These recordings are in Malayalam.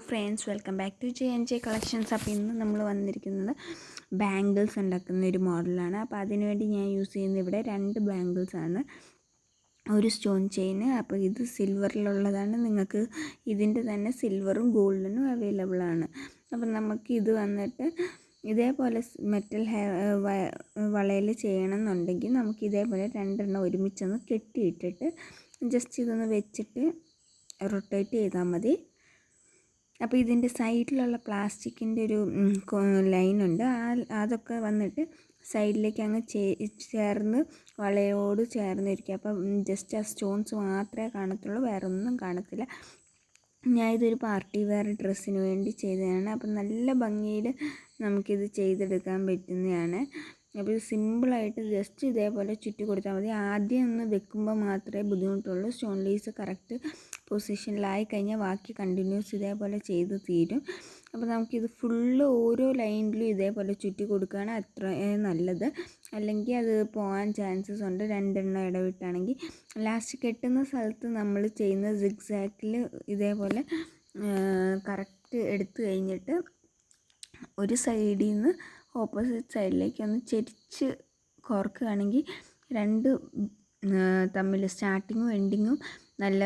Friends, welcome back to J collections. അപ്പോൾ ഇന്ന് നമ്മൾ വന്നിരിക്കുന്നത് ബാംഗിൾസ് ഉണ്ടാക്കുന്ന ഒരു മോഡലാണ്. അപ്പോൾ അതിനുവേണ്ടി ഞാൻ യൂസ് ചെയ്യുന്നത് ഇവിടെ 2 ബാംഗിൾസാണ്, ഒരു സ്റ്റോൺ ചെയിന്. അപ്പോൾ ഇത് സിൽവറിലുള്ളതാണ്. നിങ്ങൾക്ക് ഇതിൻ്റെ തന്നെ സിൽവറും ഗോൾഡിനും അവൈലബിൾ ആണ്. അപ്പം നമുക്ക് ഇത് വന്നിട്ട് ഇതേപോലെ മെറ്റൽ വളയിൽ ചെയ്യണമെന്നുണ്ടെങ്കിൽ നമുക്ക് ഇതേപോലെ 2 എണ്ണം ഒരുമിച്ചൊന്ന് കെട്ടിയിട്ടിട്ട് ജസ്റ്റ് ഇതൊന്ന് വെച്ചിട്ട് റൊട്ടേറ്റ് ചെയ്താൽ മതി. അപ്പോൾ ഇതിൻ്റെ സൈഡിലുള്ള പ്ലാസ്റ്റിക്കിൻ്റെ ഒരു ലൈനുണ്ട്, അതൊക്കെ വന്നിട്ട് സൈഡിലേക്ക് അങ്ങ് ചേർന്ന് വളയോട് ചേർന്നിരിക്കും. അപ്പം ജസ്റ്റ് ആ സ്റ്റോൺസ് മാത്രമേ കാണത്തുള്ളൂ, വേറെ ഒന്നും കാണത്തില്ല. ഞാൻ ഇതൊരു പാർട്ടി വെയർ ഡ്രസ്സിന് വേണ്ടി ചെയ്തതാണ്. അപ്പം നല്ല ഭംഗിയിൽ നമുക്കിത് ചെയ്തെടുക്കാൻ പറ്റുന്നതാണ്. അപ്പോൾ ഇത് സിമ്പിളായിട്ട് ജസ്റ്റ് ഇതേപോലെ ചുറ്റി കൊടുത്താൽ മതി. ആദ്യം ഒന്ന് വെക്കുമ്പോൾ മാത്രമേ ബുദ്ധിമുട്ടുള്ളൂ. സ്റ്റോൺ ലീസ് കറക്റ്റ് പൊസിഷനിലായി കഴിഞ്ഞാൽ ബാക്കി കണ്ടിന്യൂസ് ഇതേപോലെ ചെയ്ത് തീരും. അപ്പോൾ നമുക്കിത് ഫുള്ള് ഓരോ ലൈനിലും ഇതേപോലെ ചുറ്റി കൊടുക്കുകയാണ് അത്രയും നല്ലത്. അല്ലെങ്കിൽ അത് പോകാൻ ചാൻസസ് ഉണ്ട്. 2 എണ്ണം ഇടവിട്ടാണെങ്കിൽ ലാസ്റ്റ് കെട്ടുന്ന സ്ഥലത്ത് നമ്മൾ ചെയ്യുന്ന സിഗ്സാക്കിൽ ഇതേപോലെ കറക്റ്റ് എടുത്തു കഴിഞ്ഞിട്ട് ഒരു സൈഡിൽ നിന്ന് ഓപ്പോസിറ്റ് സൈഡിലേക്ക് ഒന്ന് ചെരിച്ച് കോർക്കുകയാണെങ്കിൽ 2 തമ്മിൽ സ്റ്റാർട്ടിങ്ങും എൻഡിങ്ങും നല്ല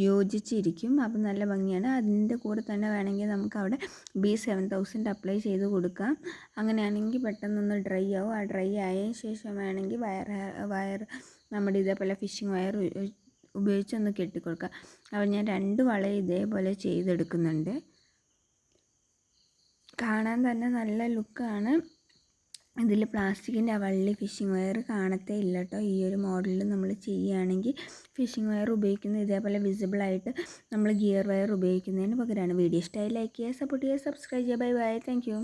യോജിച്ചിരിക്കും. അപ്പം നല്ല ഭംഗിയാണ്. അതിൻ്റെ കൂടെ തന്നെ വേണമെങ്കിൽ നമുക്ക് അവിടെ B7000 അപ്ലൈ ചെയ്ത് കൊടുക്കാം. അങ്ങനെയാണെങ്കിൽ പെട്ടെന്നൊന്ന് ഡ്രൈ ആവും. ആ ഡ്രൈ ആയതിന് ശേഷം വേണമെങ്കിൽ വയർ നമ്മുടെ ഇതേപോലെ ഫിഷിംഗ് വയർ ഉപയോഗിച്ചൊന്ന് കെട്ടിക്കൊടുക്കാം. അപ്പോൾ ഞാൻ 2 വള ഇതേപോലെ ചെയ്തെടുക്കുന്നുണ്ട്. കാണാൻ തന്നെ നല്ല ലുക്കാണ്. ഇതിൽ പ്ലാസ്റ്റിക്കിൻ്റെ ആ വള്ളി ഫിഷിംഗ് വയർ കാണത്തേ ഇല്ല കേട്ടോ. ഈ ഒരു മോഡലിൽ നമ്മൾ ചെയ്യുകയാണെങ്കിൽ ഫിഷിംഗ് വയർ ഉപയോഗിക്കുന്നത് ഇതേപോലെ വിസിബിളായിട്ട് നമ്മൾ ഗിയർ വയർ ഉപയോഗിക്കുന്നതിന് പകരമാണ്. വീഡിയോ ഇഷ്ടമായി ലൈക്ക് ചെയ്യുക, സപ്പോർട്ട് ചെയ്യുക, സബ്സ്ക്രൈബ് ചെയ്യുക. Bye bye, thank you.